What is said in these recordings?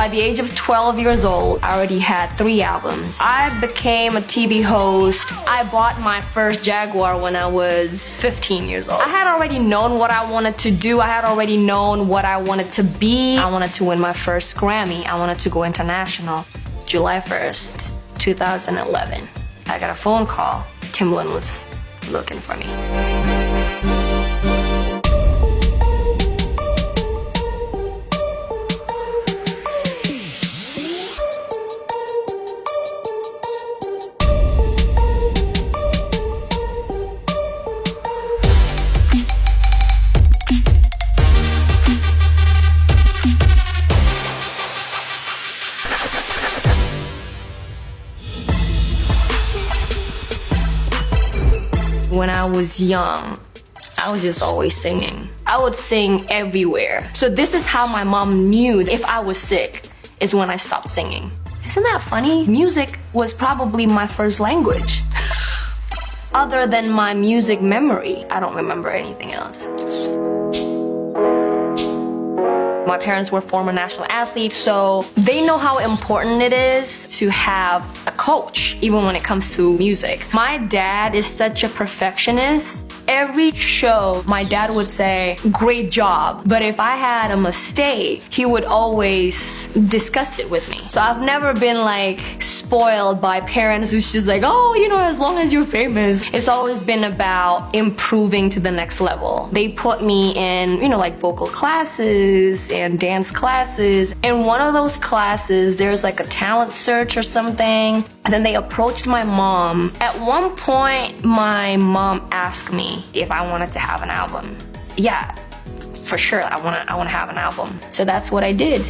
By the age of 12 years old, I already had 3 albums. I became a TV host. I bought my first Jaguar when I was 15 years old. I had already known what I wanted to do. I had already known what I wanted to be. I wanted to win my first Grammy. I wanted to go international. July 1st, 2011. I got a phone call. Timbaland was looking for me. When I was young, I was just always singing. I would sing everywhere. So this is how my mom knew if I was sick, is when I stopped singing. Isn't that funny? Music was probably my first language. Other than my music memory, I don't remember anything else. My parents were former national athletes, so they know how important it is to have a coach, even when it comes to music. My dad is such a perfectionist. Every show, my dad would say, "Great job." But if I had a mistake, he would always discuss it with me. So I've never been like spoiled by parents who's just like, "Oh, you know, as long as you're famous." It's always been about improving to the next level. They put me in, you know, like vocal classes and dance classes. In one of those classes, there's like a talent search or something. And then they approached my mom. At one point, my mom asked me if I wanted to have an album. Yeah, for sure, I wanna have an album. So that's what I did.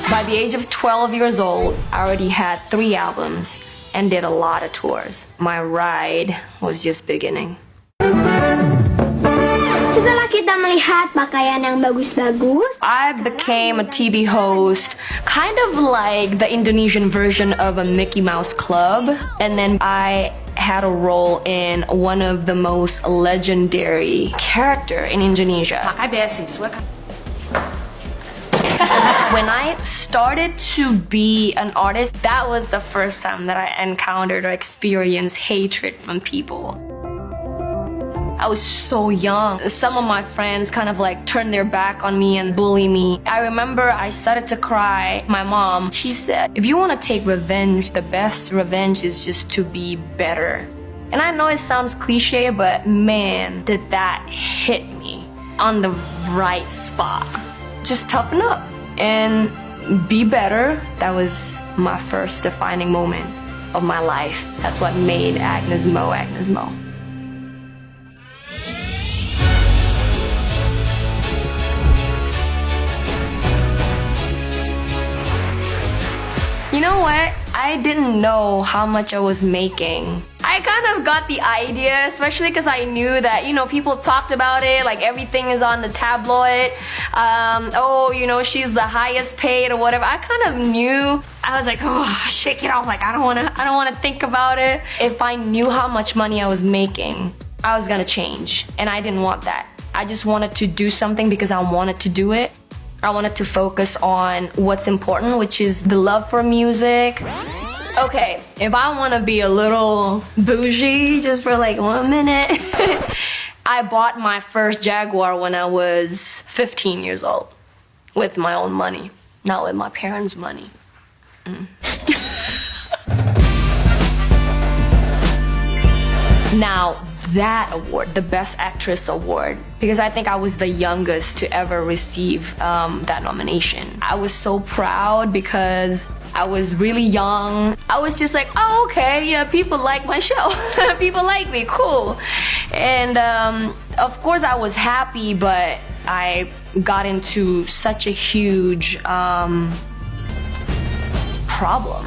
By the age of 12 years old, I already had 3 albums and did a lot of tours. My ride was just beginning. Setelah kita melihat pakaian yang bagus-bagus, I became a TV host, kind of like the Indonesian version of a Mickey Mouse Club. And then I had a role in one of the most legendary character in Indonesia. Pakai beasiswa kan? When I started to be an artist, that was the first time that I encountered or experienced hatred from people. I was so young. Some of my friends kind of like turned their back on me and bully me. I remember I started to cry. My mom, she said, "If you want to take revenge, the best revenge is just to be better." And I know it sounds cliche, but man, did that hit me on the right spot. Just toughen up and be better. That was my first defining moment of my life. That's what made Agnez Mo Agnez Mo. You know what? I didn't know how much I was making. I kind of got the idea, especially because I knew that, you know, people talked about it, like everything is on the tabloid. Oh, you know, she's the highest paid or whatever. I kind of knew. I was like, oh, shake it off. Like, I don't wanna think about it. If I knew how much money I was making, I was gonna change. And I didn't want that. I just wanted to do something because I wanted to do it. I wanted to focus on what's important, which is the love for music. Okay, if I want to be a little bougie just for like 1 minute, I bought my first Jaguar when I was 15 years old with my own money, not with my parents' money. Now, that award, the Best Actress award, because I think I was the youngest to ever receive that nomination. I was so proud because I was really young. I was just like, oh, okay, yeah, people like my show. People like me, cool. And of course I was happy, but I got into such a huge problem.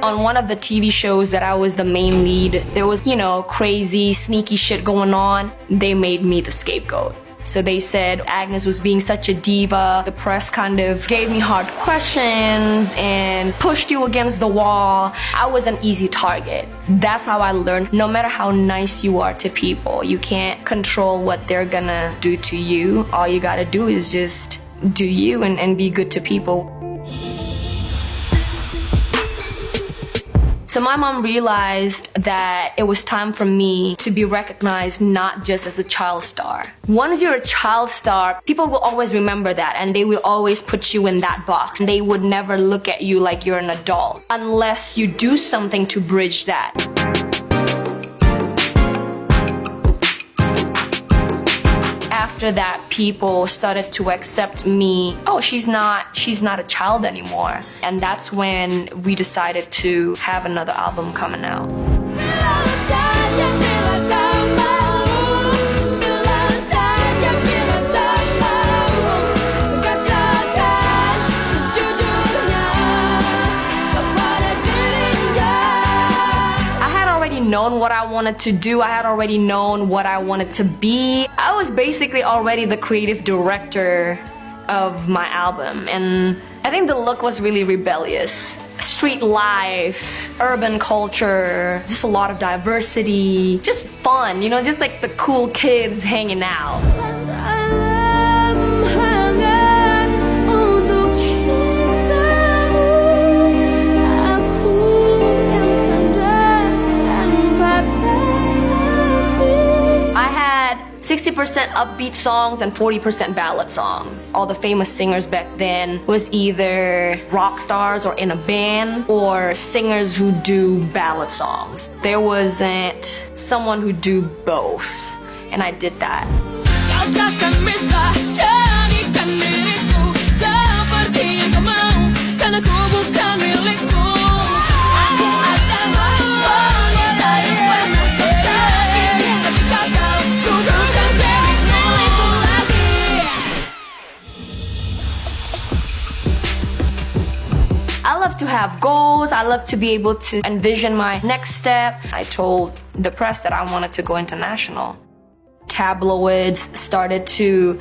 On one of the TV shows that I was the main lead, there was, you know, crazy, sneaky shit going on. They made me the scapegoat. So they said Agnez was being such a diva. The press kind of gave me hard questions and pushed you against the wall. I was an easy target. That's how I learned. No matter how nice you are to people, you can't control what they're gonna do to you. All you gotta do is just do you and be good to people. So my mom realized that it was time for me to be recognized not just as a child star. Once you're a child star, people will always remember that and they will always put you in that box. They would never look at you like you're an adult unless you do something to bridge that. After that, people started to accept me. Oh, she's not a child anymore. And that's when we decided to have another album coming out. Known what I wanted to do. I had already known what I wanted to be. I was basically already the creative director of my album, and I think the look was really rebellious. Street life, urban culture, just a lot of diversity, just fun, you know, just like the cool kids hanging out. I had 60% upbeat songs and 40% ballad songs. All the famous singers back then was either rock stars or in a band or singers who do ballad songs. There wasn't someone who do both, and I did that. I love to have goals. I love to be able to envision my next step. I told the press that I wanted to go international. Tabloids started to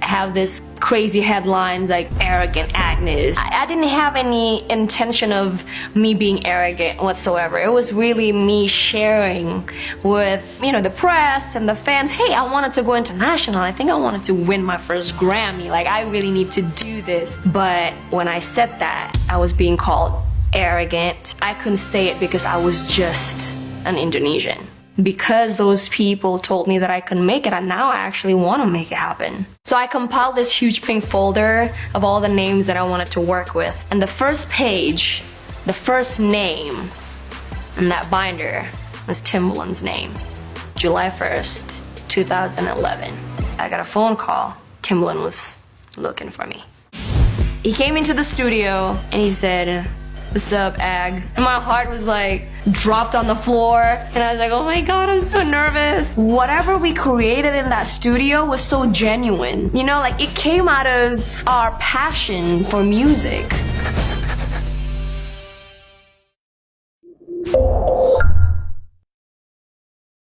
have this crazy headlines like arrogant Agnez. I didn't have any intention of me being arrogant whatsoever. It was really me sharing with, the press and the fans, hey, I wanted to go international. I think I wanted to win my first Grammy. Like, I really need to do this. But when I said that, I was being called arrogant. I couldn't say it because I was just an Indonesian. Because those people told me that I could make it, and now I actually want to make it happen. So I compiled this huge pink folder of all the names that I wanted to work with. And the first page, the first name in that binder was Timbaland's name. July 1st, 2011. I got a phone call. Timbaland was looking for me. He came into the studio and he said, "What's up, Ag?" And my heart was like dropped on the floor, and I was like, oh my god, I'm so nervous. Whatever we created in that studio was so genuine. Like it came out of our passion for music.